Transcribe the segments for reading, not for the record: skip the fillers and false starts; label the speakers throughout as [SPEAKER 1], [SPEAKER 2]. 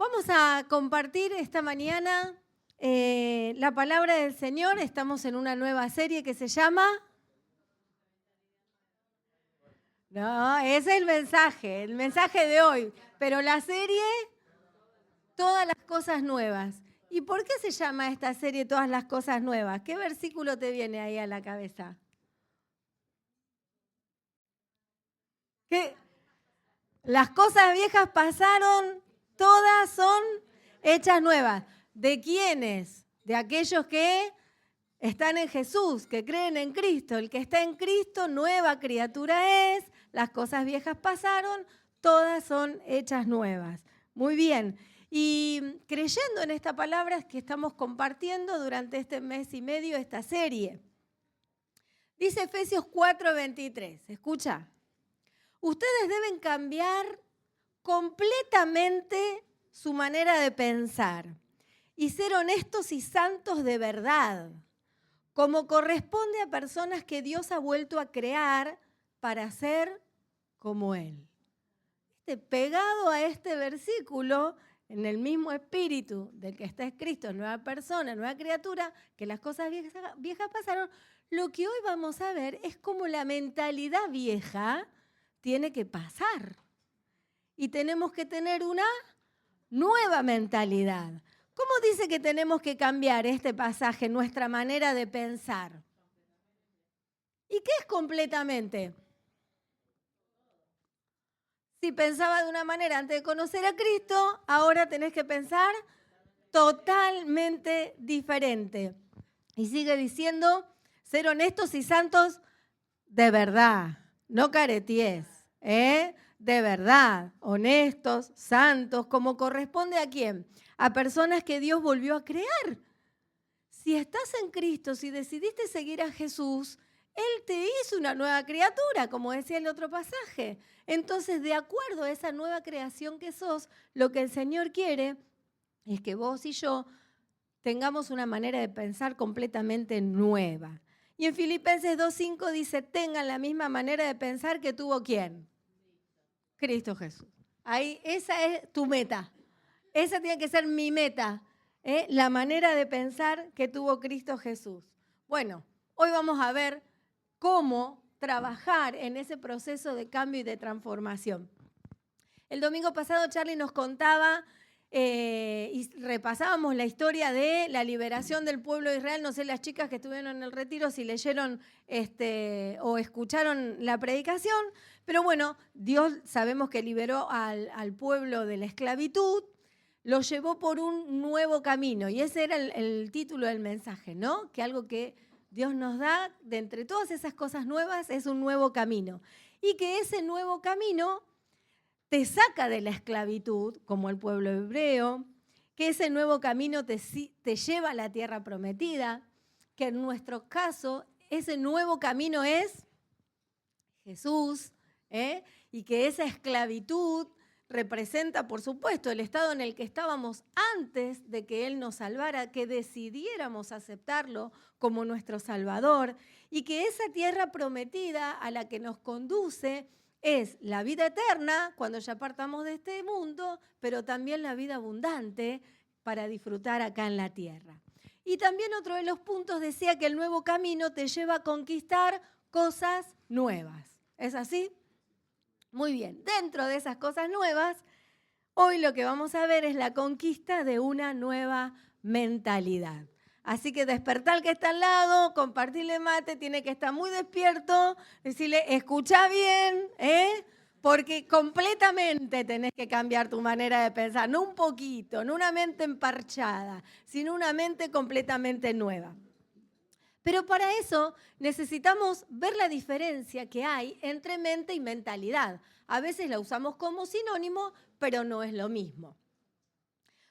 [SPEAKER 1] Vamos a compartir esta mañana la palabra del Señor. Estamos en una nueva serie que se llama... No, ese es el mensaje de hoy. Pero la serie, todas las cosas nuevas. ¿Y por qué se llama esta serie Todas las cosas nuevas? ¿Qué versículo te viene ahí a la cabeza? ¿Qué? Las cosas viejas pasaron, todas son hechas nuevas. ¿De quiénes? De aquellos que están en Jesús, que creen en Cristo. El que está en Cristo, nueva criatura es. Las cosas viejas pasaron, todas son hechas nuevas. Muy bien. Y creyendo en esta palabra es que estamos compartiendo durante este mes y medio esta serie. Dice Efesios 4:23. Escucha. Ustedes deben cambiar completamente su manera de pensar y ser honestos y santos de verdad, como corresponde a personas que Dios ha vuelto a crear para ser como Él. Pegado a este versículo, en el mismo espíritu del que está escrito, nueva persona, nueva criatura, que las cosas viejas pasaron, lo que hoy vamos a ver es cómo la mentalidad vieja tiene que pasar. Y tenemos que tener una nueva mentalidad. ¿Cómo dice que tenemos que cambiar este pasaje, nuestra manera de pensar? ¿Y qué es completamente? Si pensaba de una manera antes de conocer a Cristo, ahora tenés que pensar totalmente diferente. Y sigue diciendo, ser honestos y santos de verdad, no careties, de verdad, honestos, santos, como corresponde a quién, a personas que Dios volvió a crear. Si estás en Cristo, si decidiste seguir a Jesús, Él te hizo una nueva criatura, como decía el otro pasaje. Entonces, de acuerdo a esa nueva creación que sos, lo que el Señor quiere es que vos y yo tengamos una manera de pensar completamente nueva. Y en Filipenses 2:5 dice, tengan la misma manera de pensar que tuvo ¿quién? Cristo Jesús. Ahí, esa es tu meta. Esa tiene que ser mi meta, la manera de pensar que tuvo Cristo Jesús. Bueno, hoy vamos a ver cómo trabajar en ese proceso de cambio y de transformación. El domingo pasado Charlie nos contaba y repasábamos la historia de la liberación del pueblo de Israel. No sé, las chicas que estuvieron en el retiro si leyeron o escucharon la predicación, pero bueno, Dios sabemos que liberó al pueblo de la esclavitud, lo llevó por un nuevo camino, y ese era el título del mensaje, ¿no? Que algo que Dios nos da, de entre todas esas cosas nuevas, es un nuevo camino. Y que ese nuevo camino te saca de la esclavitud, como el pueblo hebreo, que ese nuevo camino te lleva a la tierra prometida, que en nuestro caso ese nuevo camino es Jesús, y que esa esclavitud representa, por supuesto, el estado en el que estábamos antes de que Él nos salvara, que decidiéramos aceptarlo como nuestro Salvador, y que esa tierra prometida a la que nos conduce es la vida eterna cuando ya partamos de este mundo, pero también la vida abundante para disfrutar acá en la tierra. Y también otro de los puntos decía que el nuevo camino te lleva a conquistar cosas nuevas. ¿Es así? Muy bien. Dentro de esas cosas nuevas, hoy lo que vamos a ver es la conquista de una nueva mentalidad. Así que despertar al que está al lado, compartirle mate, tiene que estar muy despierto, decirle, escucha bien, porque completamente tenés que cambiar tu manera de pensar, no un poquito, no una mente emparchada, sino una mente completamente nueva. Pero para eso necesitamos ver la diferencia que hay entre mente y mentalidad. A veces la usamos como sinónimo, pero no es lo mismo.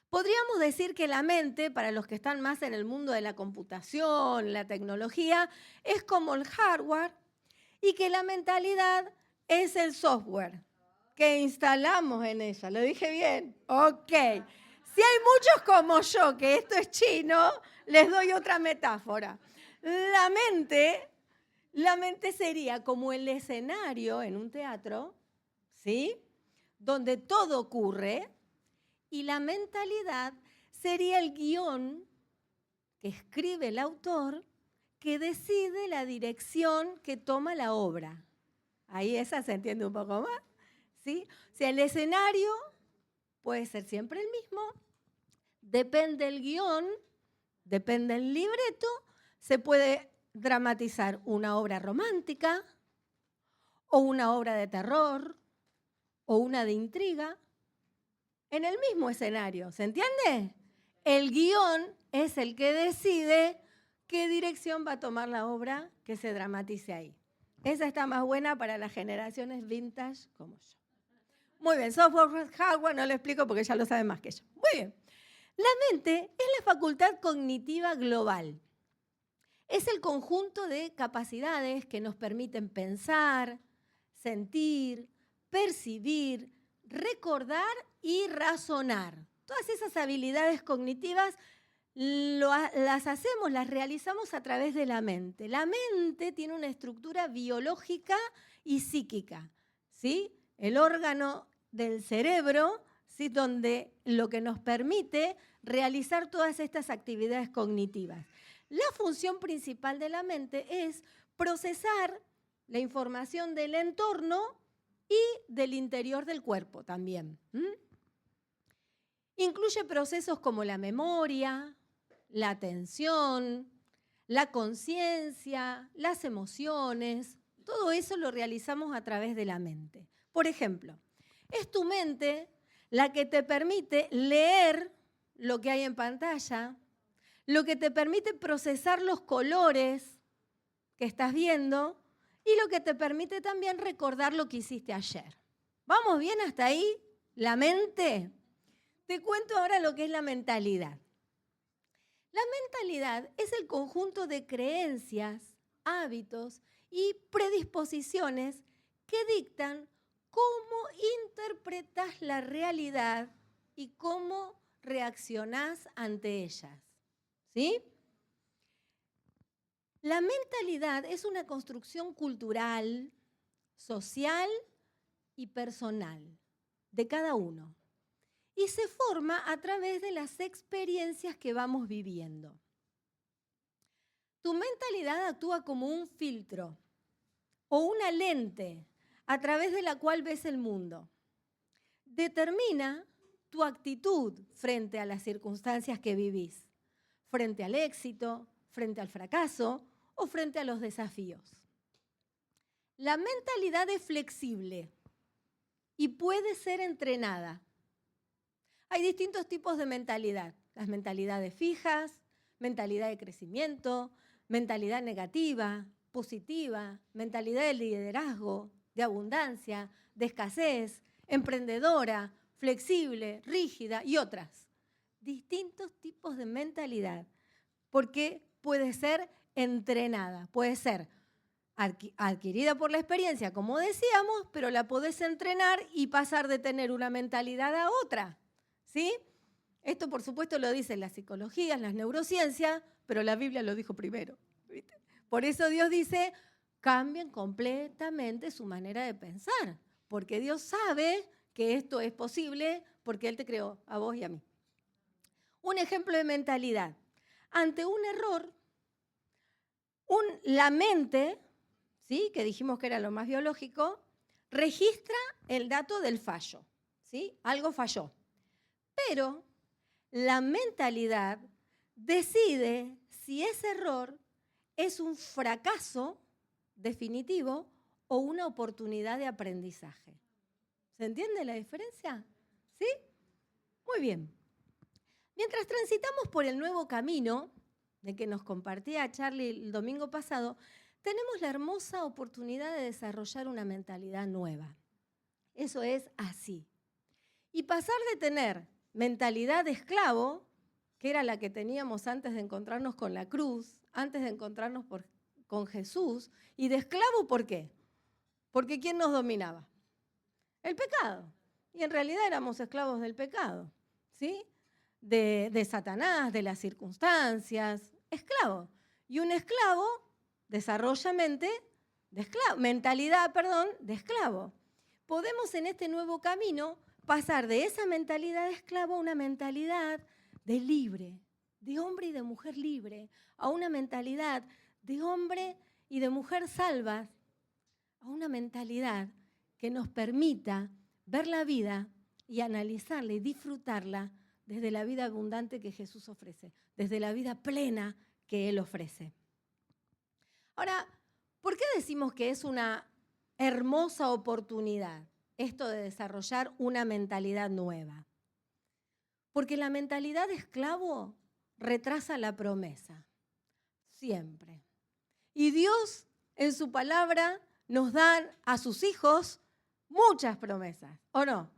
[SPEAKER 1] Podríamos decir que la mente, para los que están más en el mundo de la computación, la tecnología, es como el hardware y que la mentalidad es el software que instalamos en ella. ¿Lo dije bien? Ok. Si hay muchos como yo, que esto es chino, les doy otra metáfora. La mente sería como el escenario en un teatro, ¿sí? Donde todo ocurre. Y la mentalidad sería el guión que escribe el autor que decide la dirección que toma la obra. Ahí esa se entiende un poco más, ¿sí? O sea, el escenario puede ser siempre el mismo, depende del guión, depende del libreto, se puede dramatizar una obra romántica o una obra de terror o una de intriga en el mismo escenario, ¿se entiende? El guión es el que decide qué dirección va a tomar la obra que se dramatice ahí. Esa está más buena para las generaciones vintage como yo. Muy bien, software, hardware, no lo explico porque ya lo saben más que yo. Muy bien. La mente es la facultad cognitiva global. Es el conjunto de capacidades que nos permiten pensar, sentir, percibir, recordar y razonar. Todas esas habilidades cognitivas las realizamos a través de la mente. La mente tiene una estructura biológica y psíquica, ¿sí? El órgano del cerebro, ¿sí? Donde lo que nos permite realizar todas estas actividades cognitivas. La función principal de la mente es procesar la información del entorno y del interior del cuerpo también. Incluye procesos como la memoria, la atención, la conciencia, las emociones. Todo eso lo realizamos a través de la mente. Por ejemplo, es tu mente la que te permite leer lo que hay en pantalla, lo que te permite procesar los colores que estás viendo y lo que te permite también recordar lo que hiciste ayer. ¿Vamos bien hasta ahí? ¿La mente? Te cuento ahora lo que es la mentalidad. La mentalidad es el conjunto de creencias, hábitos y predisposiciones que dictan cómo interpretas la realidad y cómo reaccionás ante ellas. ¿Sí? La mentalidad es una construcción cultural, social y personal de cada uno. Y se forma a través de las experiencias que vamos viviendo. Tu mentalidad actúa como un filtro o una lente a través de la cual ves el mundo. Determina tu actitud frente a las circunstancias que vivís, frente al éxito, frente al fracaso o frente a los desafíos. La mentalidad es flexible y puede ser entrenada. Hay distintos tipos de mentalidad. Las mentalidades fijas, mentalidad de crecimiento, mentalidad negativa, positiva, mentalidad de liderazgo, de abundancia, de escasez, emprendedora, flexible, rígida y otras. Distintos tipos de mentalidad, porque puede ser entrenada, puede ser adquirida por la experiencia, como decíamos, pero la podés entrenar y pasar de tener una mentalidad a otra. ¿Sí? Esto, por supuesto, lo dicen las psicologías, las neurociencias, pero la Biblia lo dijo primero. ¿Viste? Por eso Dios dice, cambien completamente su manera de pensar, porque Dios sabe que esto es posible porque Él te creó a vos y a mí. Un ejemplo de mentalidad. Ante un error, la mente, ¿sí? Que dijimos que era lo más biológico, registra el dato del fallo. ¿Sí? Algo falló. Pero la mentalidad decide si ese error es un fracaso definitivo o una oportunidad de aprendizaje. ¿Se entiende la diferencia? ¿Sí? Muy bien. Mientras transitamos por el nuevo camino de que nos compartía Charlie el domingo pasado, tenemos la hermosa oportunidad de desarrollar una mentalidad nueva. Eso es así. Y pasar de tener mentalidad de esclavo, que era la que teníamos antes de encontrarnos con la cruz, antes de encontrarnos con Jesús, y de esclavo, ¿por qué? Porque ¿quién nos dominaba? El pecado. Y en realidad éramos esclavos del pecado, ¿sí? De Satanás, de las circunstancias, esclavo. Y un esclavo desarrolla mentalidad de esclavo. Podemos en este nuevo camino pasar de esa mentalidad de esclavo a una mentalidad de libre, de hombre y de mujer libre, a una mentalidad de hombre y de mujer salvas, a una mentalidad que nos permita ver la vida y analizarla y disfrutarla desde la vida abundante que Jesús ofrece, desde la vida plena que Él ofrece. Ahora, ¿por qué decimos que es una hermosa oportunidad esto de desarrollar una mentalidad nueva? Porque la mentalidad de esclavo retrasa la promesa, siempre. Y Dios, en su palabra, nos da a sus hijos muchas promesas, ¿o no?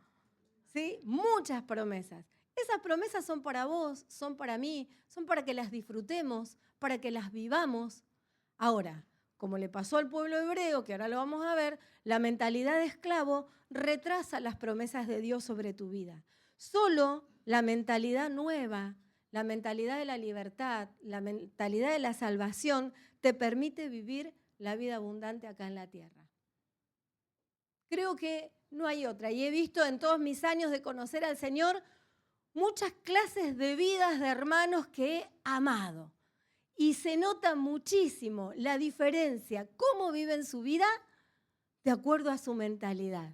[SPEAKER 1] ¿Sí? Muchas promesas. Esas promesas son para vos, son para mí, son para que las disfrutemos, para que las vivamos. Ahora, como le pasó al pueblo hebreo, que ahora lo vamos a ver, la mentalidad de esclavo retrasa las promesas de Dios sobre tu vida. Solo la mentalidad nueva, la mentalidad de la libertad, la mentalidad de la salvación, te permite vivir la vida abundante acá en la tierra. Creo que no hay otra. Y he visto en todos mis años de conocer al Señor muchas clases de vidas de hermanos que he amado. Y se nota muchísimo la diferencia, cómo viven su vida de acuerdo a su mentalidad.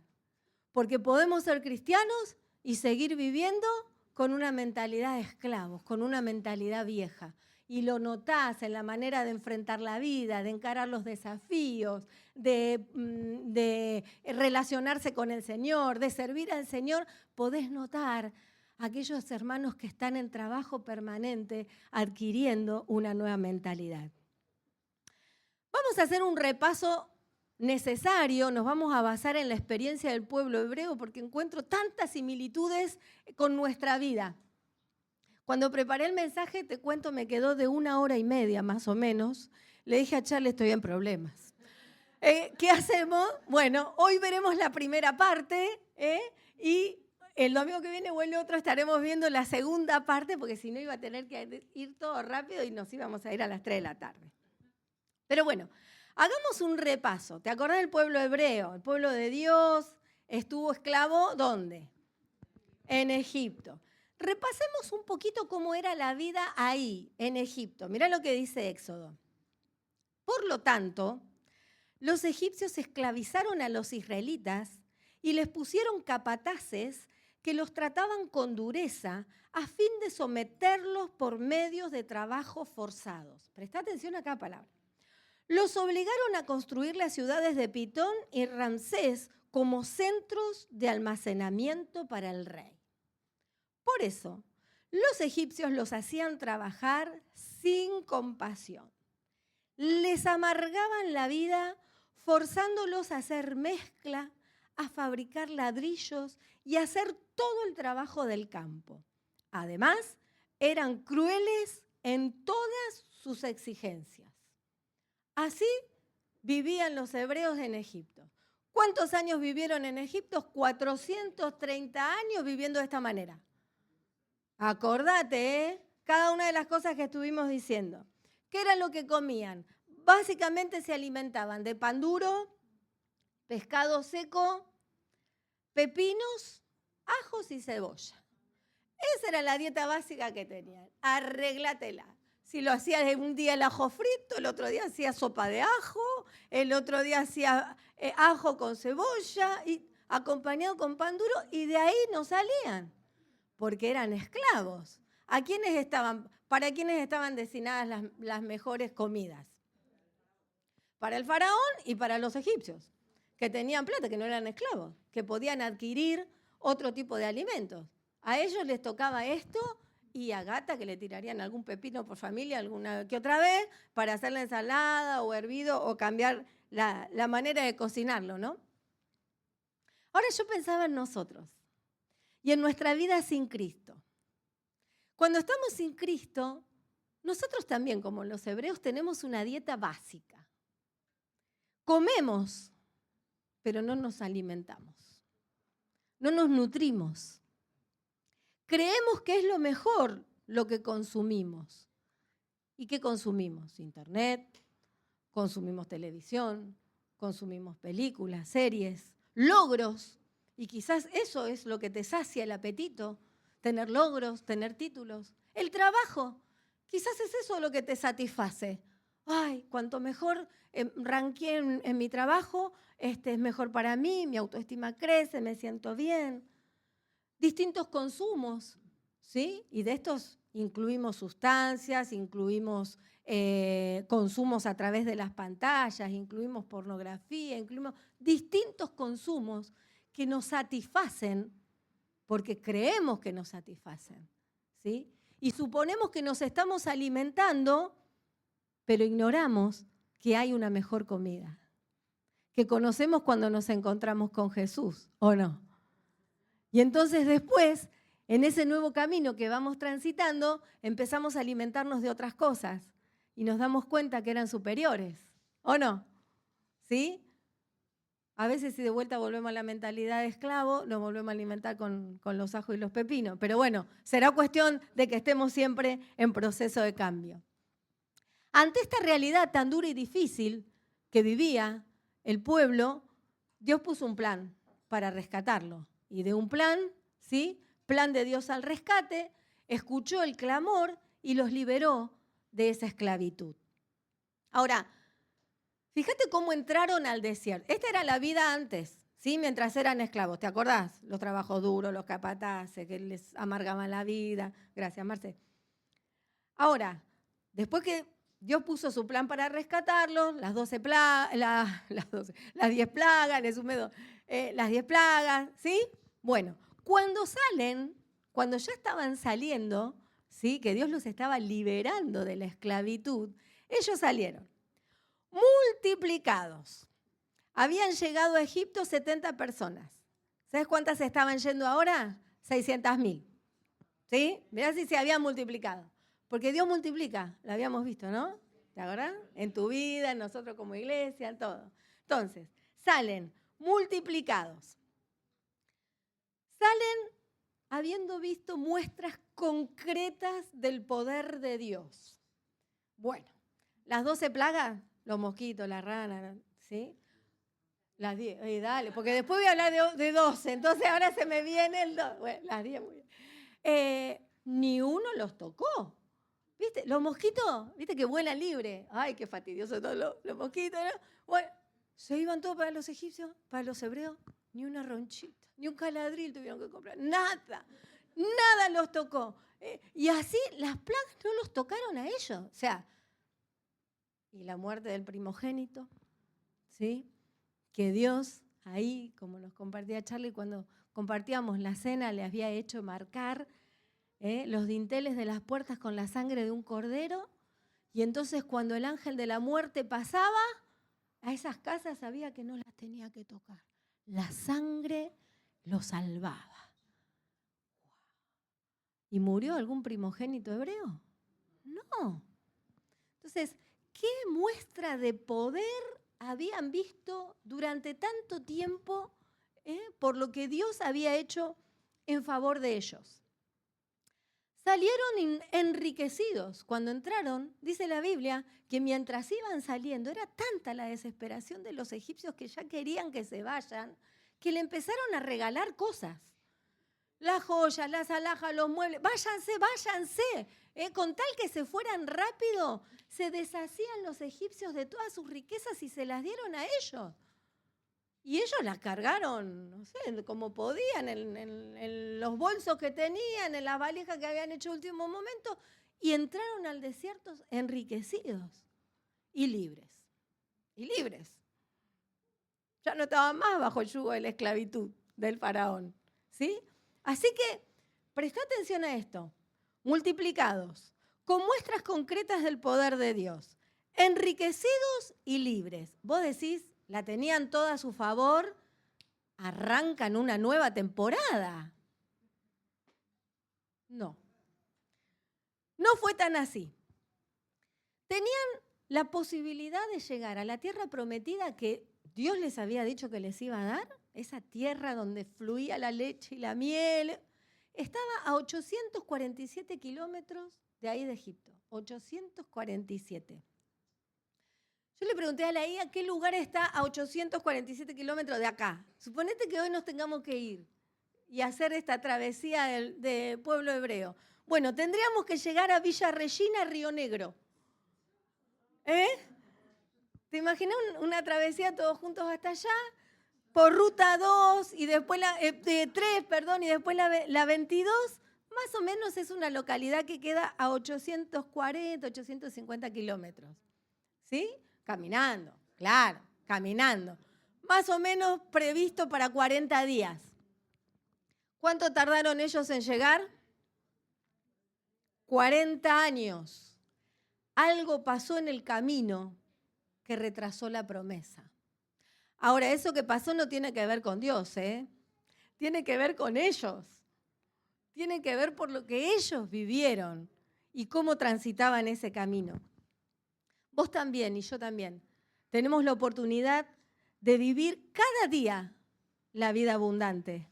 [SPEAKER 1] Porque podemos ser cristianos y seguir viviendo con una mentalidad de esclavos, con una mentalidad vieja. Y lo notás en la manera de enfrentar la vida, de encarar los desafíos, de relacionarse con el Señor, de servir al Señor. Podés notar aquellos hermanos que están en trabajo permanente adquiriendo una nueva mentalidad. Vamos a hacer un repaso necesario, nos vamos a basar en la experiencia del pueblo hebreo porque encuentro tantas similitudes con nuestra vida. Cuando preparé el mensaje, te cuento, me quedó de 1 hora y media más o menos. Le dije a Charlie, estoy en problemas. ¿Qué hacemos? Bueno, hoy veremos la primera parte y el domingo que viene o el otro estaremos viendo la segunda parte porque si no iba a tener que ir todo rápido y nos íbamos a ir a las 3 de la tarde. Pero bueno, hagamos un repaso. ¿Te acordás del pueblo hebreo? El pueblo de Dios estuvo esclavo, ¿dónde? En Egipto. Repasemos un poquito cómo era la vida ahí, en Egipto. Mirá lo que dice Éxodo. Por lo tanto, los egipcios esclavizaron a los israelitas y les pusieron capataces que los trataban con dureza a fin de someterlos por medios de trabajos forzados. Presta atención a cada palabra. Los obligaron a construir las ciudades de Pitón y Ramsés como centros de almacenamiento para el rey. Por eso, los egipcios los hacían trabajar sin compasión. Les amargaban la vida forzándolos a hacer mezcla, a fabricar ladrillos y a hacer todo el trabajo del campo. Además, eran crueles en todas sus exigencias. Así vivían los hebreos en Egipto. ¿Cuántos años vivieron en Egipto? 430 años viviendo de esta manera. Acordate, cada una de las cosas que estuvimos diciendo. ¿Qué era lo que comían? Básicamente se alimentaban de pan duro, pescado seco, pepinos, ajos y cebolla. Esa era la dieta básica que tenían. Arréglatela. Si lo hacías un día el ajo frito, el otro día hacía sopa de ajo, el otro día hacía ajo con cebolla, y acompañado con pan duro, y de ahí no salían, porque eran esclavos. ¿Para quiénes estaban destinadas las mejores comidas? Para el faraón y para los egipcios, que tenían plata, que no eran esclavos, que podían adquirir otro tipo de alimentos. A ellos les tocaba esto y a Gata que le tirarían algún pepino por familia alguna que otra vez para hacer la ensalada o hervido o cambiar la manera de cocinarlo, ¿no? Ahora yo pensaba en nosotros y en nuestra vida sin Cristo. Cuando estamos sin Cristo, nosotros también, como los hebreos, tenemos una dieta básica. Comemos, pero no nos alimentamos. No nos nutrimos. Creemos que es lo mejor lo que consumimos. ¿Y qué consumimos? Internet, consumimos televisión, consumimos películas, series, logros. Y quizás eso es lo que te sacia el apetito, tener logros, tener títulos. El trabajo, quizás es eso lo que te satisface. Ay, cuanto mejor ranqué en mi trabajo, es mejor para mí, mi autoestima crece, me siento bien. Distintos consumos, ¿sí? Y de estos incluimos sustancias, incluimos consumos a través de las pantallas, incluimos pornografía, incluimos distintos consumos que nos satisfacen porque creemos que nos satisfacen, ¿sí? Y suponemos que nos estamos alimentando, pero ignoramos que hay una mejor comida, que conocemos cuando nos encontramos con Jesús, ¿o no? Y entonces después, en ese nuevo camino que vamos transitando, empezamos a alimentarnos de otras cosas y nos damos cuenta que eran superiores, ¿o no? ¿Sí? A veces si de vuelta volvemos a la mentalidad de esclavo, nos volvemos a alimentar con los ajos y los pepinos. Pero bueno, será cuestión de que estemos siempre en proceso de cambio. Ante esta realidad tan dura y difícil que vivía el pueblo, Dios puso un plan para rescatarlo. Y de un plan, ¿sí? Plan de Dios al rescate, escuchó el clamor y los liberó de esa esclavitud. Ahora, fíjate cómo entraron al desierto. Esta era la vida antes, ¿sí? Mientras eran esclavos. ¿Te acordás? Los trabajos duros, los capataces, que les amargaban la vida. Gracias, Marce. Ahora, después que Dios puso su plan para rescatarlos, las 10 plagas, las 10 plagas, ¿sí? Bueno, cuando salen, cuando ya estaban saliendo, ¿sí? Que Dios los estaba liberando de la esclavitud, ellos salieron multiplicados. Habían llegado a Egipto 70 personas. ¿Sabes cuántas estaban yendo ahora? 600.000. ¿Sí? Mirá si se habían multiplicado. Porque Dios multiplica, lo habíamos visto, ¿no? ¿Te acuerdas? En tu vida, en nosotros como iglesia, en todo. Entonces, salen multiplicados. Salen habiendo visto muestras concretas del poder de Dios. Bueno, las 12 plagas, los mosquitos, la rana, ¿sí? Las 10, dale, porque después voy a hablar de 12, entonces ahora se me viene el 2. Bueno, las 10 muy bien. Ni uno los tocó. ¿Viste? Los mosquitos, ¿viste que vuelan libre? Ay, qué fastidioso todos los mosquitos, ¿no? Bueno, se iban todos para los egipcios, para los hebreos, ni una ronchita, ni un caladril tuvieron que comprar, nada los tocó. Y así las plagas no los tocaron a ellos. O sea, y la muerte del primogénito, ¿sí? Que Dios ahí, como nos compartía Charlie, cuando compartíamos la cena, le había hecho marcar los dinteles de las puertas con la sangre de un cordero, y entonces cuando el ángel de la muerte pasaba, a esas casas sabía que no las tenía que tocar. La sangre lo salvaba. ¿Y murió algún primogénito hebreo? No. Entonces, ¿qué muestra de poder habían visto durante tanto tiempo por lo que Dios había hecho en favor de ellos? Salieron enriquecidos. Cuando entraron, dice la Biblia, que mientras iban saliendo, era tanta la desesperación de los egipcios que ya querían que se vayan, que le empezaron a regalar cosas. Las joyas, las alhajas, los muebles, váyanse. Con tal que se fueran rápido, se deshacían los egipcios de todas sus riquezas y se las dieron a ellos. Y ellos las cargaron, no sé, como podían, en los bolsos que tenían, en las valijas que habían hecho último momento, y entraron al desierto enriquecidos y libres. Y libres. Ya no estaban más bajo el yugo de la esclavitud del faraón, ¿sí? Así que presta atención a esto. Multiplicados, con muestras concretas del poder de Dios, enriquecidos y libres. Vos decís, la tenían toda a su favor, arrancan una nueva temporada. No fue tan así. Tenían la posibilidad de llegar a la tierra prometida que Dios les había dicho que les iba a dar, esa tierra donde fluía la leche y la miel. Estaba a 847 kilómetros de ahí de Egipto, 847. Yo le pregunté a la IA qué lugar está a 847 kilómetros de acá. Suponete que hoy nos tengamos que ir y hacer esta travesía de pueblo hebreo. Bueno, tendríamos que llegar a Villa Regina, Río Negro. ¿Eh? ¿Te imaginas una travesía todos juntos hasta allá? Por ruta 2 y después 3, y después la 22, más o menos es una localidad que queda a 840, 850 kilómetros. ¿Sí? Caminando, claro, caminando. Más o menos previsto para 40 días. ¿Cuánto tardaron ellos en llegar? 40 años. Algo pasó en el camino que retrasó la promesa. Ahora, eso que pasó no tiene que ver con Dios, ¿eh? Tiene que ver con ellos. Tiene que ver por lo que ellos vivieron y cómo transitaban ese camino. Vos también y yo también tenemos la oportunidad de vivir cada día la vida abundante.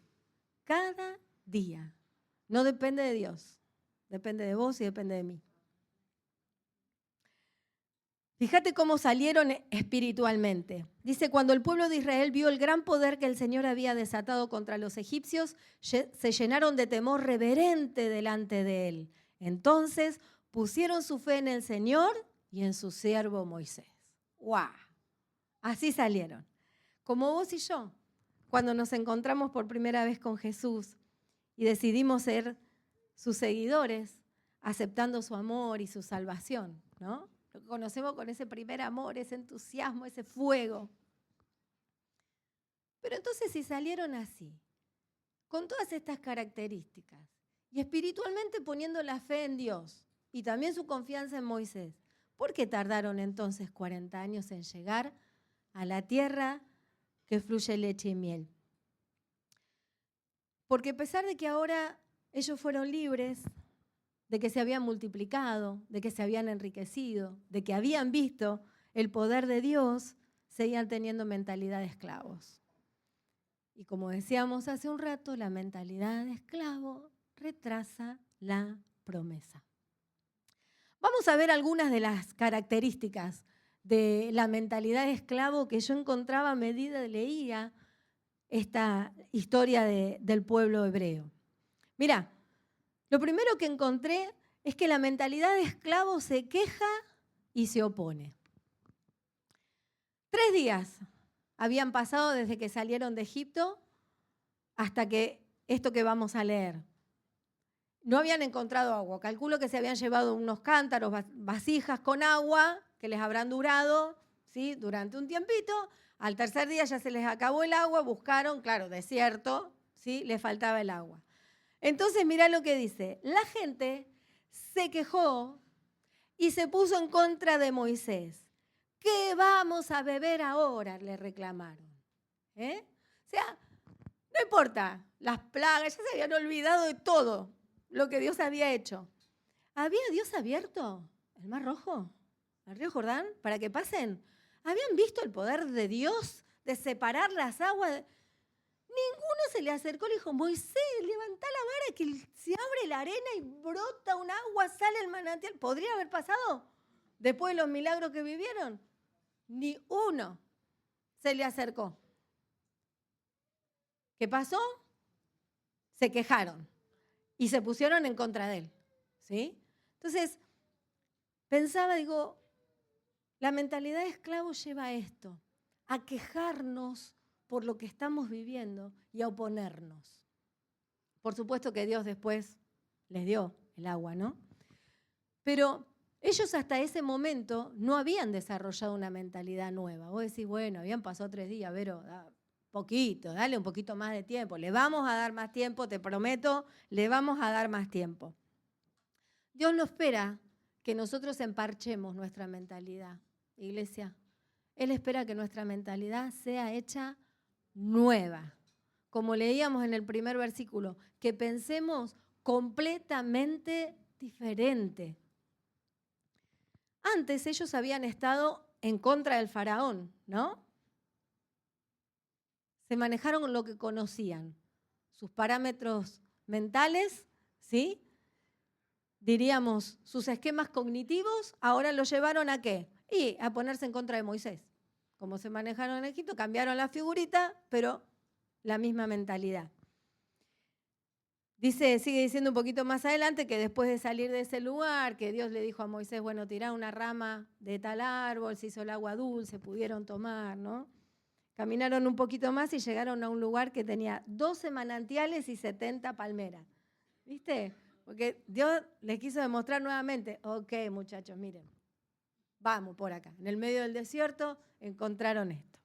[SPEAKER 1] Cada día. No depende de Dios, depende de vos y depende de mí. Fíjate cómo salieron espiritualmente. Dice, cuando el pueblo de Israel vio el gran poder que el Señor había desatado contra los egipcios, se llenaron de temor reverente delante de él. Entonces pusieron su fe en el Señor y en su siervo Moisés. ¡Guau! Así salieron. Como vos y yo, cuando nos encontramos por primera vez con Jesús y decidimos ser sus seguidores, aceptando su amor y su salvación, ¿no? Lo que conocemos con ese primer amor, ese entusiasmo, ese fuego. Pero entonces si salieron así, con todas estas características, y espiritualmente poniendo la fe en Dios y también su confianza en Moisés, ¿por qué tardaron entonces 40 años en llegar a la tierra que fluye leche y miel? Porque a pesar de que ahora ellos fueron libres, de que se habían multiplicado, de que se habían enriquecido, de que habían visto el poder de Dios, seguían teniendo mentalidad de esclavos. Y como decíamos hace un rato, la mentalidad de esclavo retrasa la promesa. Vamos a ver algunas de las características de la mentalidad de esclavo que yo encontraba a medida que leía esta historia del pueblo hebreo. Mirá, lo primero que encontré es que la mentalidad de esclavo se queja y se opone. 3 días habían pasado desde que salieron de Egipto hasta que esto que vamos a leer. No habían encontrado agua. Calculo que se habían llevado unos cántaros, vasijas con agua que les habrán durado, ¿sí?, durante un tiempito. Al tercer día ya se les acabó el agua, buscaron, claro, desierto, ¿sí?, les faltaba el agua. Entonces, mirá lo que dice. La gente se quejó y se puso en contra de Moisés. ¿Qué vamos a beber ahora?, le reclamaron. O sea, no importa, las plagas, ya se habían olvidado de todo lo que Dios había hecho. ¿Había Dios abierto el Mar Rojo, el río Jordán, para que pasen? ¿Habían visto el poder de Dios de separar las aguas? Ninguno se le acercó y le dijo, Moisés, levantá la vara que se abre la arena y brota un agua, sale el manantial. ¿Podría haber pasado después de los milagros que vivieron? Ni uno se le acercó. ¿Qué pasó? Se quejaron y se pusieron en contra de él, ¿sí? Entonces, pensaba, digo, la mentalidad de esclavo lleva a esto, a quejarnos por lo que estamos viviendo y a oponernos. Por supuesto que Dios después les dio el agua, ¿no? Pero ellos hasta ese momento no habían desarrollado una mentalidad nueva. Vos decís, bueno, habían pasado 3 días, Vero, poquito, dale un poquito más de tiempo. Le vamos a dar más tiempo, te prometo, le vamos a dar más tiempo. Dios no espera que nosotros emparchemos nuestra mentalidad, iglesia. Él espera que nuestra mentalidad sea hecha nueva. Como leíamos en el primer versículo, que pensemos completamente diferente. Antes ellos habían estado en contra del faraón, ¿no? Se manejaron con lo que conocían, sus parámetros mentales, ¿sí? Diríamos, sus esquemas cognitivos, ahora los llevaron ¿a qué? y a ponerse en contra de Moisés. Como se manejaron en Egipto, cambiaron la figurita, pero la misma mentalidad. Sigue diciendo un poquito más adelante que después de salir de ese lugar, que Dios le dijo a Moisés, bueno, tirá una rama de tal árbol, se hizo el agua dulce, pudieron tomar, ¿no? Caminaron un poquito más y llegaron a un lugar que tenía 12 manantiales y 70 palmeras. ¿Viste? Porque Dios les quiso demostrar nuevamente, ok, muchachos, miren, vamos por acá. En el medio del desierto encontraron esto.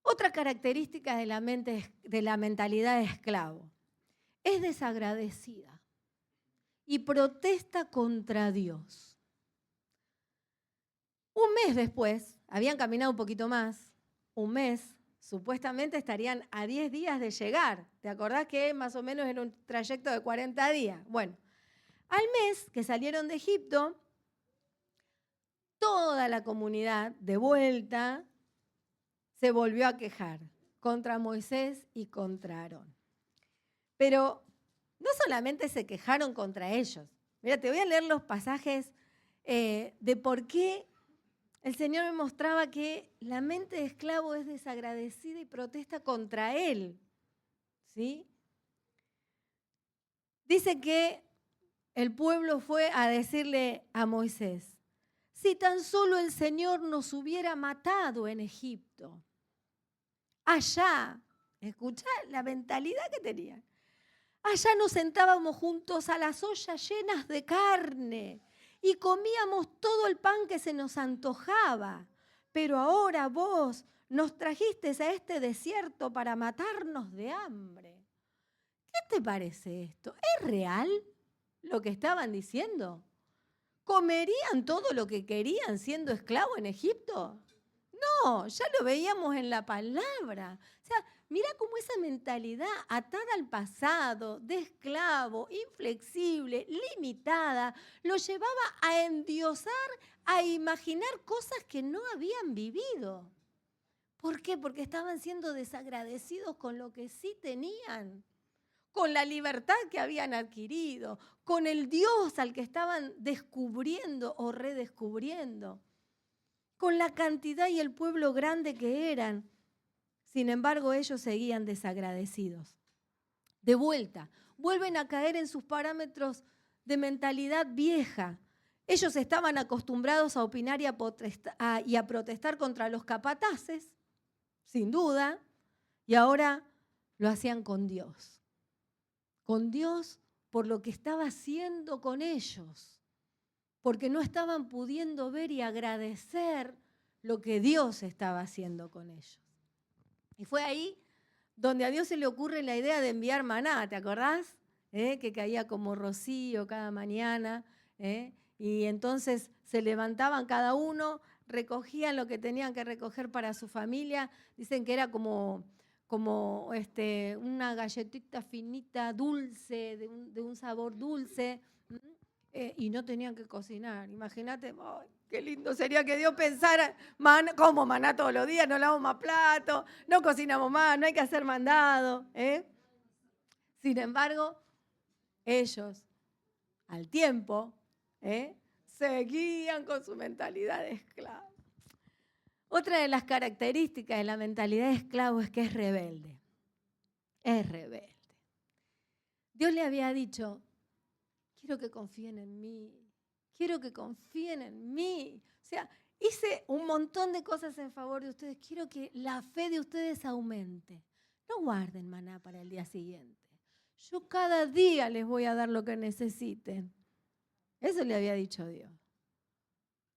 [SPEAKER 1] Otra característica de la mentalidad de esclavo es desagradecida y protesta contra Dios. Un mes después, habían caminado un poquito más, un mes, supuestamente estarían a 10 días de llegar. ¿Te acordás que más o menos era un trayecto de 40 días? Bueno, al mes que salieron de Egipto, toda la comunidad de vuelta se volvió a quejar contra Moisés y contra Aarón. Pero no solamente se quejaron contra ellos. Mira, te voy a leer los pasajes de por qué el Señor me mostraba que la mente de esclavo es desagradecida y protesta contra él. ¿Sí? Dice que el pueblo fue a decirle a Moisés, si tan solo el Señor nos hubiera matado en Egipto. Allá, escuchá la mentalidad que tenían. Allá nos sentábamos juntos a las ollas llenas de carne y comíamos todo el pan que se nos antojaba. Pero ahora vos nos trajisteis a este desierto para matarnos de hambre. ¿Qué te parece esto? ¿Es real lo que estaban diciendo? ¿Comerían todo lo que querían siendo esclavos en Egipto? No, ya lo veíamos en la palabra. O sea, mira cómo esa mentalidad atada al pasado, de esclavo, inflexible, limitada, lo llevaba a endiosar, a imaginar cosas que no habían vivido. ¿Por qué? Porque estaban siendo desagradecidos con lo que sí tenían, con la libertad que habían adquirido, con el Dios al que estaban descubriendo o redescubriendo, con la cantidad y el pueblo grande que eran. Sin embargo, ellos seguían desagradecidos. De vuelta, vuelven a caer en sus parámetros de mentalidad vieja. Ellos estaban acostumbrados a opinar y a protestar contra los capataces, sin duda, y ahora lo hacían con Dios. Con Dios por lo que estaba haciendo con ellos, porque no estaban pudiendo ver y agradecer lo que Dios estaba haciendo con ellos. Y fue ahí donde a Dios se le ocurre la idea de enviar maná, ¿te acordás? Que caía como rocío cada mañana, y entonces se levantaban cada uno, recogían lo que tenían que recoger para su familia. Dicen que era como una galletita finita, dulce, de un sabor dulce, y no tenían que cocinar. Imagínate, oh, qué lindo sería que Dios pensara, como maná todos los días, no lavamos más platos, no cocinamos más, no hay que hacer mandado. Sin embargo, ellos, al tiempo, seguían con su mentalidad de esclavo. Otra de las características de la mentalidad de esclavo es que es rebelde. Es rebelde. Dios le había dicho, quiero que confíen en mí, quiero que confíen en mí. O sea, hice un montón de cosas en favor de ustedes, quiero que la fe de ustedes aumente. No guarden maná para el día siguiente. Yo cada día les voy a dar lo que necesiten. Eso le había dicho Dios.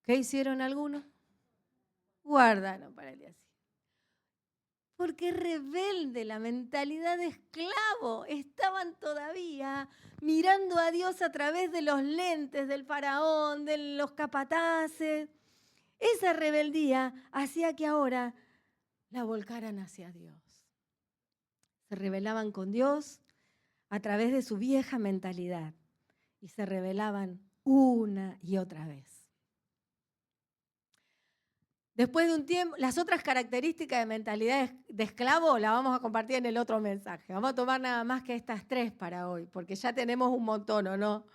[SPEAKER 1] ¿Qué hicieron algunos? Guardaron para el día siguiente. Porque es rebelde, la mentalidad de esclavo. Estaban todavía mirando a Dios a través de los lentes del faraón, de los capataces. Esa rebeldía hacía que ahora la volcaran hacia Dios. Se rebelaban con Dios a través de su vieja mentalidad y se rebelaban una y otra vez. Después de un tiempo, las otras características de mentalidad de esclavo las vamos a compartir en el otro mensaje. Vamos a tomar nada más que estas 3 para hoy, porque ya tenemos un montón, ¿o no?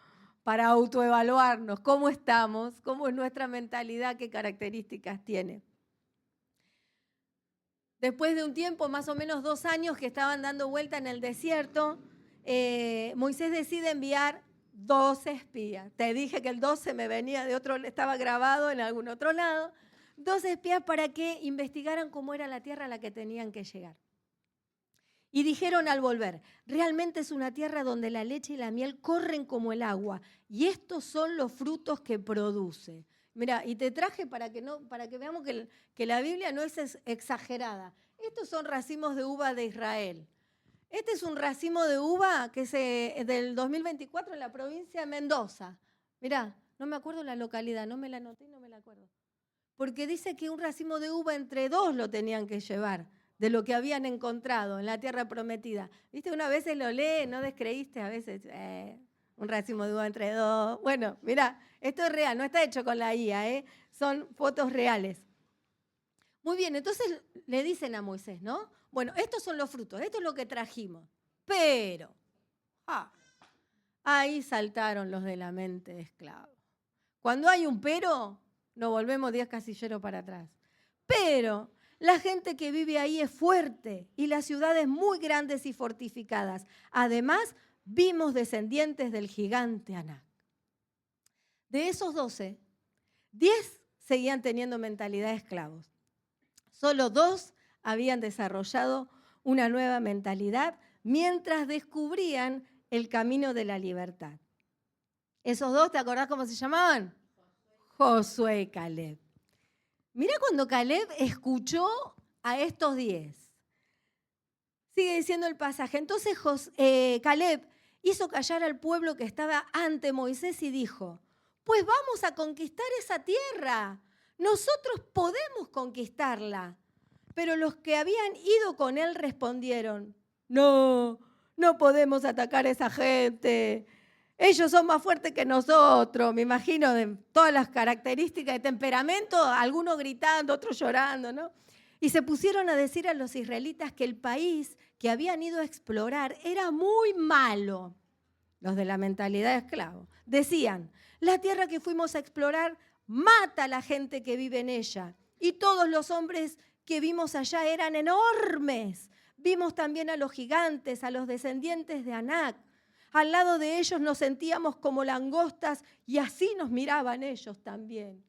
[SPEAKER 1] para autoevaluarnos cómo estamos, cómo es nuestra mentalidad, qué características tiene. Después de un tiempo, más o menos 2 años que estaban dando vuelta en el desierto, Moisés decide enviar 12 espías. Te dije que el 12 me venía de otro, estaba grabado en algún otro lado. 12 espías para que investigaran cómo era la tierra a la que tenían que llegar. Y dijeron al volver, realmente es una tierra donde la leche y la miel corren como el agua, y estos son los frutos que produce. Mira, y te traje para que veamos que la Biblia no es exagerada. Estos son racimos de uva de Israel. Este es un racimo de uva que es del 2024 en la provincia de Mendoza. Mirá, no me acuerdo la localidad, no me la anoté y no me la acuerdo. Porque dice que un racimo de uva entre 2 lo tenían que llevar, de lo que habían encontrado en la tierra prometida. ¿Viste? Una vez lo lee, no descreíste, a veces un racimo de uva entre 2. Bueno, mirá, esto es real, no está hecho con la IA, son fotos reales. Muy bien, entonces le dicen a Moisés, ¿no? Bueno, estos son los frutos, esto es lo que trajimos. Pero, ahí saltaron los de la mente de esclavo. Cuando hay un pero, nos volvemos 10 casilleros para atrás. Pero la gente que vive ahí es fuerte y las ciudades muy grandes y fortificadas. Además, vimos descendientes del gigante Anac. De esos 12, 10 seguían teniendo mentalidad de esclavos. Solo 2 habían desarrollado una nueva mentalidad mientras descubrían el camino de la libertad. Esos 2, ¿te acordás cómo se llamaban? Josué y Caleb. Mira cuando Caleb escuchó a estos 10. Sigue diciendo el pasaje. Entonces Caleb hizo callar al pueblo que estaba ante Moisés y dijo, pues vamos a conquistar esa tierra. Nosotros podemos conquistarla. Pero los que habían ido con él respondieron, no podemos atacar a esa gente. Ellos son más fuertes que nosotros, me imagino, de todas las características de temperamento, algunos gritando, otros llorando, ¿no? Y se pusieron a decir a los israelitas que el país que habían ido a explorar era muy malo. Los de la mentalidad de esclavo. Decían, la tierra que fuimos a explorar mata a la gente que vive en ella. Y todos los hombres que vimos allá eran enormes. Vimos también a los gigantes, a los descendientes de Anac. Al lado de ellos nos sentíamos como langostas y así nos miraban ellos también.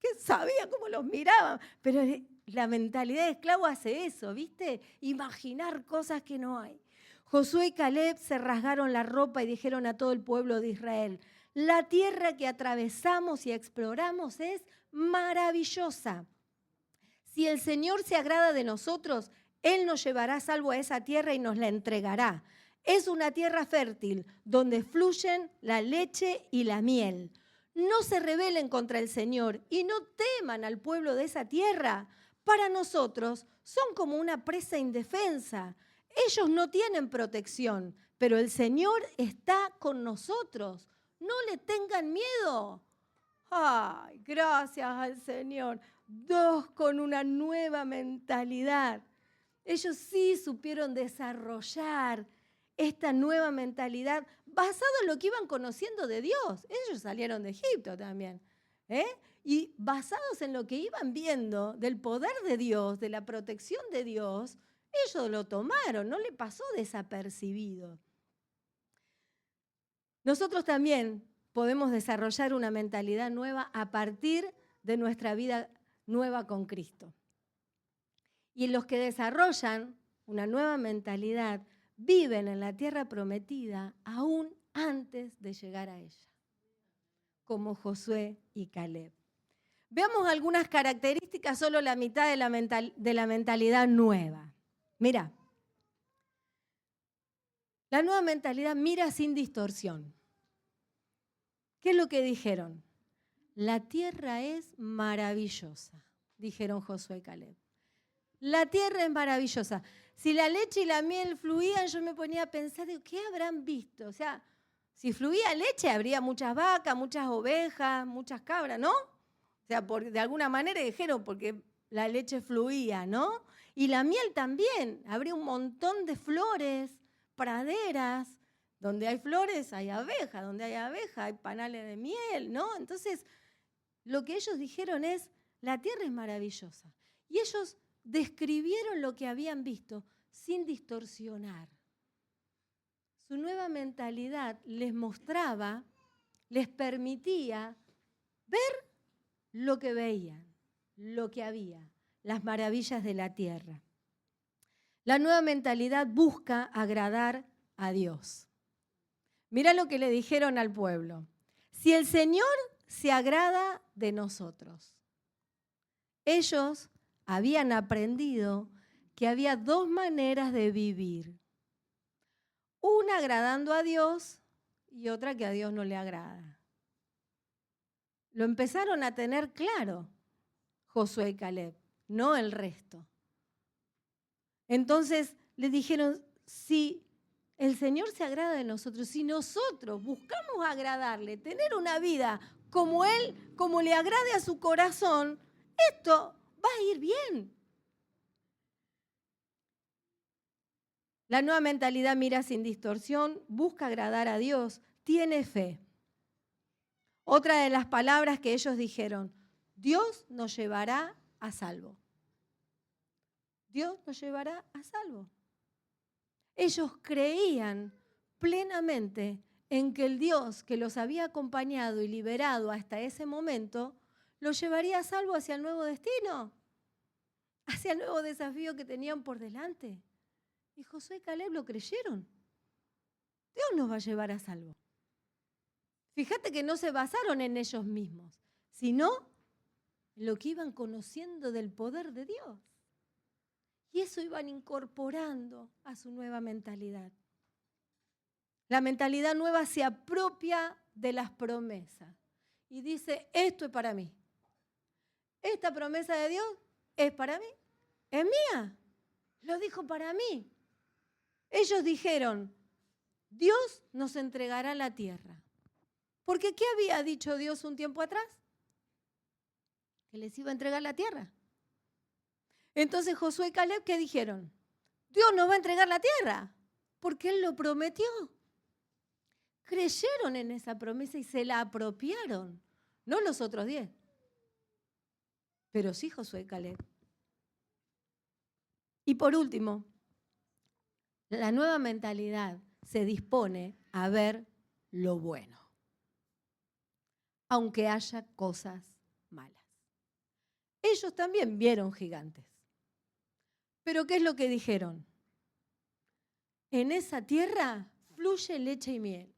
[SPEAKER 1] ¿Quién sabía cómo los miraban? Pero la mentalidad de esclavo hace eso, ¿viste? Imaginar cosas que no hay. Josué y Caleb se rasgaron la ropa y dijeron a todo el pueblo de Israel, la tierra que atravesamos y exploramos es maravillosa. Si el Señor se agrada de nosotros, Él nos llevará a salvo a esa tierra y nos la entregará. Es una tierra fértil donde fluyen la leche y la miel. No se rebelen contra el Señor y no teman al pueblo de esa tierra. Para nosotros son como una presa indefensa. Ellos no tienen protección, pero el Señor está con nosotros. No le tengan miedo. Ay, gracias al Señor. 2 con una nueva mentalidad. Ellos sí supieron desarrollar esta nueva mentalidad basada en lo que iban conociendo de Dios. Ellos salieron de Egipto también. Y basados en lo que iban viendo del poder de Dios, de la protección de Dios, ellos lo tomaron, no le pasó desapercibido. Nosotros también podemos desarrollar una mentalidad nueva a partir de nuestra vida nueva con Cristo. Y los que desarrollan una nueva mentalidad viven en la tierra prometida aún antes de llegar a ella, como Josué y Caleb. Veamos algunas características, solo la mitad de la mentalidad nueva. Mira, la nueva mentalidad mira sin distorsión. ¿Qué es lo que dijeron? La tierra es maravillosa, dijeron Josué y Caleb. La tierra es maravillosa. Si la leche y la miel fluían, yo me ponía a pensar, ¿qué habrán visto? O sea, si fluía leche, habría muchas vacas, muchas ovejas, muchas cabras, ¿no? O sea, de alguna manera dijeron, porque la leche fluía, ¿no? Y la miel también, habría un montón de flores, praderas, Donde hay flores hay abejas, donde hay abejas hay panales de miel, ¿no? Entonces, lo que ellos dijeron es, la tierra es maravillosa. Y ellos describieron lo que habían visto sin distorsionar. Su nueva mentalidad les mostraba, les permitía ver lo que veían, lo que había, las maravillas de la tierra. La nueva mentalidad busca agradar a Dios. Mira lo que le dijeron al pueblo. Si el Señor se agrada de nosotros. Ellos habían aprendido que había dos maneras de vivir. Una agradando a Dios y otra que a Dios no le agrada. Lo empezaron a tener claro Josué y Caleb, no el resto. Entonces le dijeron, si el Señor se agrada de nosotros, si nosotros buscamos agradarle, tener una vida como Él, como le agrade a su corazón, esto va a ir bien. La nueva mentalidad mira sin distorsión, busca agradar a Dios, tiene fe. Otra de las palabras que ellos dijeron, Dios nos llevará a salvo. Dios nos llevará a salvo. Ellos creían plenamente en que el Dios que los había acompañado y liberado hasta ese momento, los llevaría a salvo hacia el nuevo destino, hacia el nuevo desafío que tenían por delante. Y Josué y Caleb lo creyeron. Dios nos va a llevar a salvo. Fíjate que no se basaron en ellos mismos, sino en lo que iban conociendo del poder de Dios. Y eso iban incorporando a su nueva mentalidad. La mentalidad nueva se apropia de las promesas y dice, esto es para mí. Esta promesa de Dios es para mí, es mía. Lo dijo para mí. Ellos dijeron, Dios nos entregará la tierra. Porque ¿qué había dicho Dios un tiempo atrás? Que les iba a entregar la tierra. Entonces Josué y Caleb, ¿qué dijeron? Dios nos va a entregar la tierra, porque Él lo prometió. Creyeron en esa promesa y se la apropiaron. No los otros 10, pero sí Josué y Caleb. Y por último, la nueva mentalidad se dispone a ver lo bueno, aunque haya cosas malas. Ellos también vieron gigantes. Pero ¿qué es lo que dijeron? En esa tierra fluye leche y miel.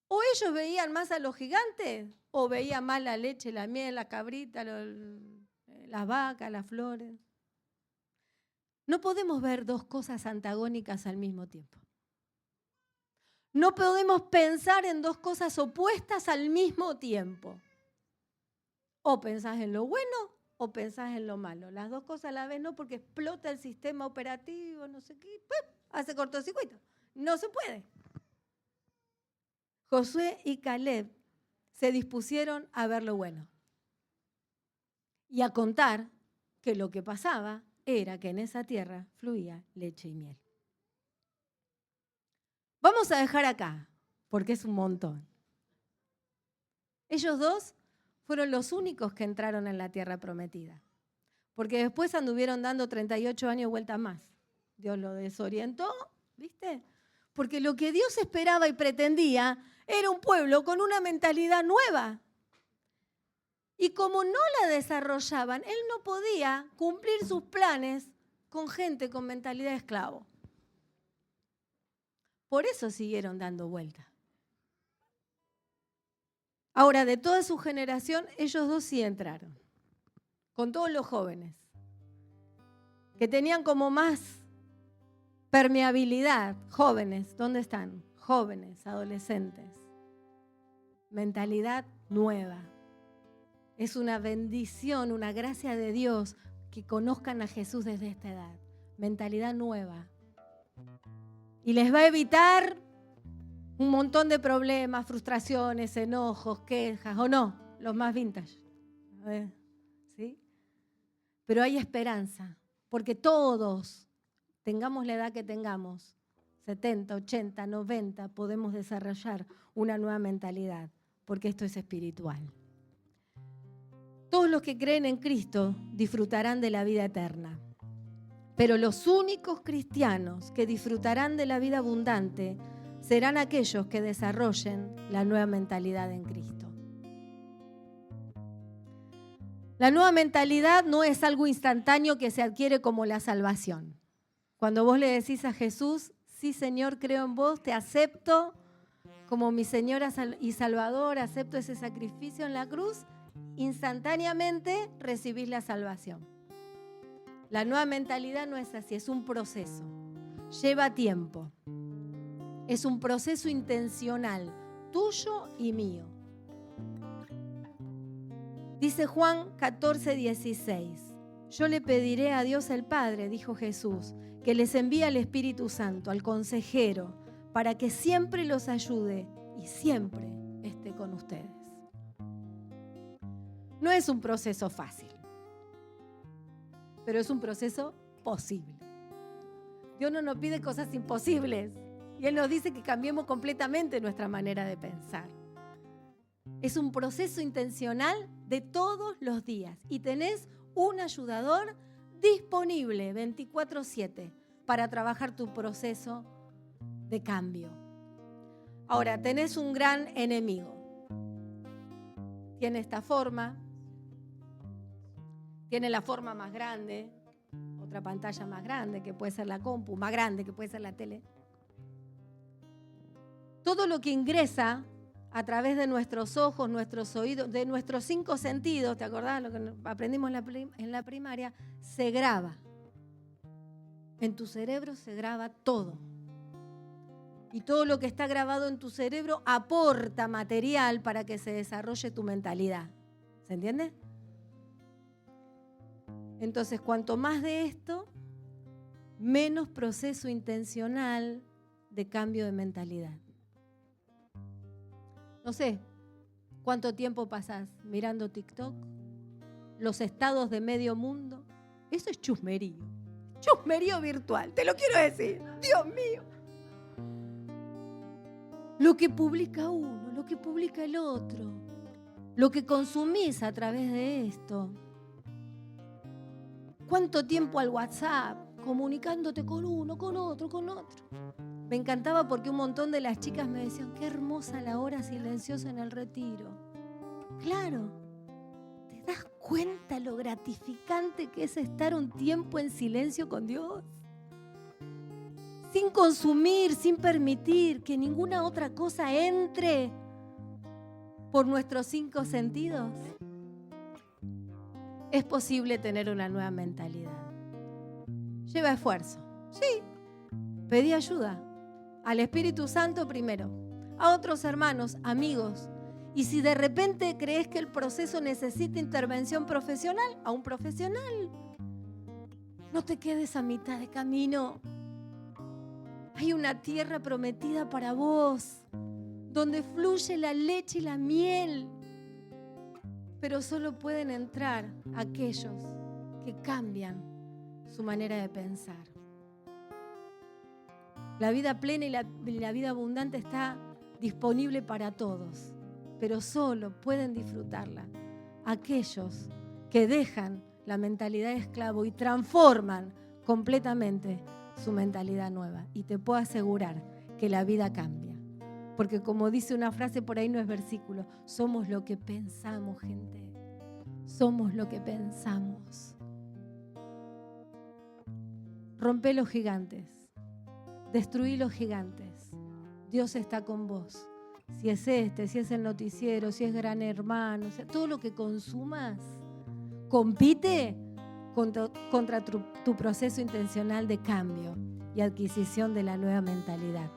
[SPEAKER 1] O ellos veían más a los gigantes, o veían más la leche, la miel, la cabrita, las vacas, las flores. No podemos ver dos cosas antagónicas al mismo tiempo. No podemos pensar en dos cosas opuestas al mismo tiempo. O pensás en lo bueno o pensás en lo malo. Las dos cosas a la vez no, porque explota el sistema operativo, no sé qué, hace cortocircuito. No se puede. Josué y Caleb se dispusieron a ver lo bueno y a contar que lo que pasaba era que en esa tierra fluía leche y miel. Vamos a dejar acá, porque es un montón. Ellos dos fueron los únicos que entraron en la tierra prometida, porque después anduvieron dando 38 años vueltas más. Dios lo desorientó, ¿viste? Porque lo que Dios esperaba y pretendía era un pueblo con una mentalidad nueva. Y como no la desarrollaban, Él no podía cumplir sus planes con gente con mentalidad de esclavo. Por eso siguieron dando vueltas. Ahora, de toda su generación, ellos dos sí entraron, con todos los jóvenes, que tenían como más permeabilidad. Jóvenes, ¿dónde están? Jóvenes, adolescentes. Mentalidad nueva. Es una bendición, una gracia de Dios que conozcan a Jesús desde esta edad. Mentalidad nueva. Y les va a evitar un montón de problemas, frustraciones, enojos, quejas, o no, los más vintage. ¿Sí? Pero hay esperanza, porque todos, tengamos la edad que tengamos, 70, 80, 90 podemos desarrollar una nueva mentalidad, porque esto es espiritual. Todos los que creen en Cristo disfrutarán de la vida eterna, pero los únicos cristianos que disfrutarán de la vida abundante serán aquellos que desarrollen la nueva mentalidad en Cristo. La nueva mentalidad no es algo instantáneo que se adquiere como la salvación. Cuando vos le decís a Jesús, sí, Señor, creo en vos, te acepto como mi Señor y Salvador, acepto ese sacrificio en la cruz, instantáneamente recibís la salvación. La nueva mentalidad no es así, es un proceso. Lleva tiempo. Es un proceso intencional, tuyo y mío. Dice Juan 14:16. Yo le pediré a Dios el Padre, dijo Jesús, que les envíe al Espíritu Santo, al consejero, para que siempre los ayude y siempre esté con ustedes. No es un proceso fácil, pero es un proceso posible. Dios no nos pide cosas imposibles y Él nos dice que cambiemos completamente nuestra manera de pensar. Es un proceso intencional de todos los días y tenés un ayudador disponible 24/7 para trabajar tu proceso de cambio. Ahora, tenés un gran enemigo. Tiene esta forma, tiene la forma más grande, otra pantalla más grande que puede ser la compu, más grande que puede ser la tele. Todo lo que ingresa a través de nuestros ojos, nuestros oídos, de nuestros 5 sentidos, ¿te acordás lo que aprendimos en la primaria? Se graba. En tu cerebro se graba todo. Y todo lo que está grabado en tu cerebro aporta material para que se desarrolle tu mentalidad. ¿Se entiende? Entonces, cuanto más de esto, menos proceso intencional de cambio de mentalidad. No sé, ¿cuánto tiempo pasás mirando TikTok? Los estados de medio mundo. Eso es chusmerío. Chusmerío virtual, te lo quiero decir. Dios mío. Lo que publica uno, lo que publica el otro, lo que consumís a través de esto. ¿Cuánto tiempo al WhatsApp, comunicándote con uno, con otro, con otro? Me encantaba porque un montón de las chicas me decían, qué hermosa la hora silenciosa en el retiro. Claro, ¿te das cuenta lo gratificante que es estar un tiempo en silencio con Dios? Sin consumir, sin permitir que ninguna otra cosa entre por nuestros 5 sentidos. Es posible tener una nueva mentalidad. Lleva esfuerzo, sí. Pedí ayuda al Espíritu Santo primero, a otros hermanos, amigos. Y si de repente crees que el proceso necesita intervención profesional, a un profesional. No te quedes a mitad de camino. Hay una tierra prometida para vos, donde fluye la leche y la miel. Pero solo pueden entrar aquellos que cambian su manera de pensar. La vida plena y la vida abundante está disponible para todos, pero solo pueden disfrutarla aquellos que dejan la mentalidad de esclavo y transforman completamente su mentalidad nueva. Y te puedo asegurar que la vida cambia. Porque como dice una frase por ahí, no es versículo, somos lo que pensamos, gente. Somos lo que pensamos. Rompe los gigantes. Destruí los gigantes. Dios está con vos. Si es si es el noticiero, si es Gran Hermano, o sea, todo lo que consumas, compite contra tu proceso intencional de cambio y adquisición de la nueva mentalidad.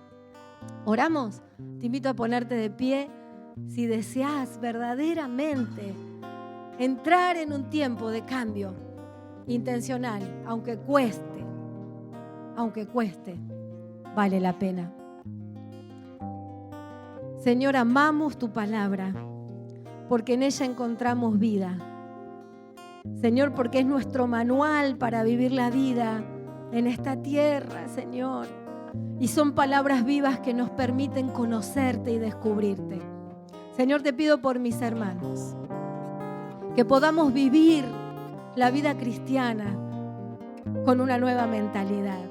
[SPEAKER 1] ¿Oramos? Te invito a ponerte de pie si deseas verdaderamente entrar en un tiempo de cambio intencional, aunque cueste, vale la pena. Señor, amamos tu palabra, porque en ella encontramos vida. Señor, porque es nuestro manual para vivir la vida en esta tierra, Señor. Y son palabras vivas que nos permiten conocerte y descubrirte. Señor, te pido por mis hermanos, que podamos vivir la vida cristiana con una nueva mentalidad,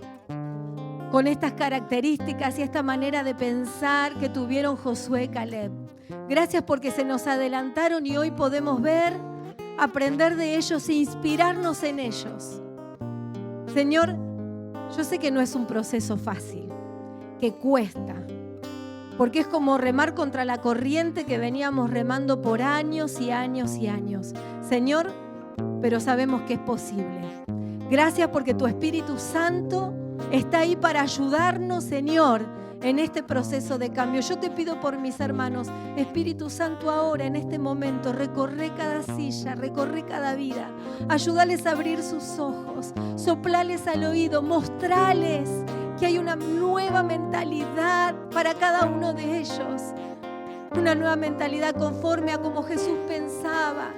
[SPEAKER 1] con estas características y esta manera de pensar que tuvieron Josué y Caleb. Gracias porque se nos adelantaron y hoy podemos ver, aprender de ellos e inspirarnos en ellos. Señor, yo sé que no es un proceso fácil, que cuesta, porque es como remar contra la corriente que veníamos remando por años y años y años. Señor, pero sabemos que es posible. Gracias porque tu Espíritu Santo está ahí para ayudarnos, Señor, en este proceso de cambio. Yo te pido por mis hermanos, Espíritu Santo, ahora, en este momento, recorre cada silla, recorre cada vida. Ayúdales a abrir sus ojos, soplales al oído, mostrales que hay una nueva mentalidad para cada uno de ellos. Una nueva mentalidad conforme a como Jesús pensaba.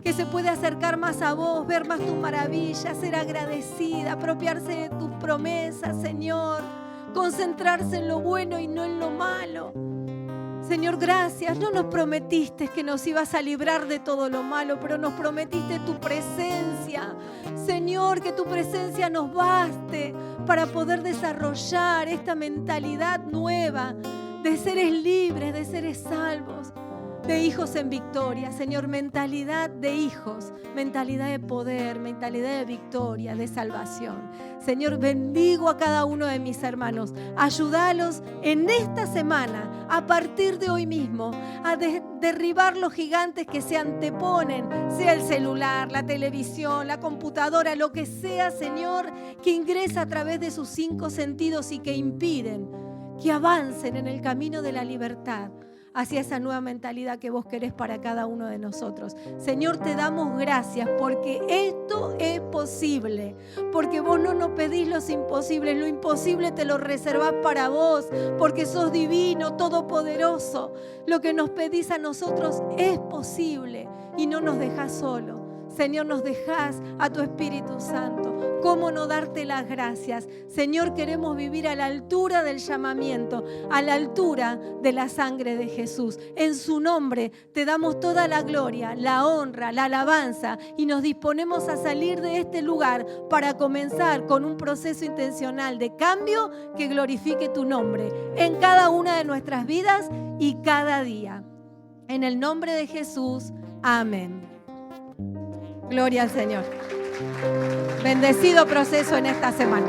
[SPEAKER 1] Que se puede acercar más a vos, ver más tus maravillas, ser agradecida, apropiarse de tus promesas, Señor. Concentrarse en lo bueno y no en lo malo. Señor, gracias. No nos prometiste que nos ibas a librar de todo lo malo, pero nos prometiste tu presencia. Señor, que tu presencia nos baste para poder desarrollar esta mentalidad nueva de seres libres, de seres salvos, de hijos en victoria. Señor, mentalidad de hijos, mentalidad de poder, mentalidad de victoria, de salvación. Señor, bendigo a cada uno de mis hermanos. Ayúdalos en esta semana, a partir de hoy mismo, a derribar los gigantes que se anteponen, sea el celular, la televisión, la computadora, lo que sea, Señor, que ingresa a través de sus 5 sentidos y que impiden que avancen en el camino de la libertad, hacia esa nueva mentalidad que vos querés para cada uno de nosotros. Señor, te damos gracias porque esto es posible, porque vos no nos pedís los imposibles, lo imposible te lo reservás para vos, porque sos divino, todopoderoso. Lo que nos pedís a nosotros es posible y no nos dejás solos. Señor, nos dejás a tu Espíritu Santo. ¿Cómo no darte las gracias? Señor, queremos vivir a la altura del llamamiento, a la altura de la sangre de Jesús. En su nombre te damos toda la gloria, la honra, la alabanza y nos disponemos a salir de este lugar para comenzar con un proceso intencional de cambio que glorifique tu nombre en cada una de nuestras vidas y cada día. En el nombre de Jesús, amén. Gloria al Señor. Bendecido proceso en esta semana.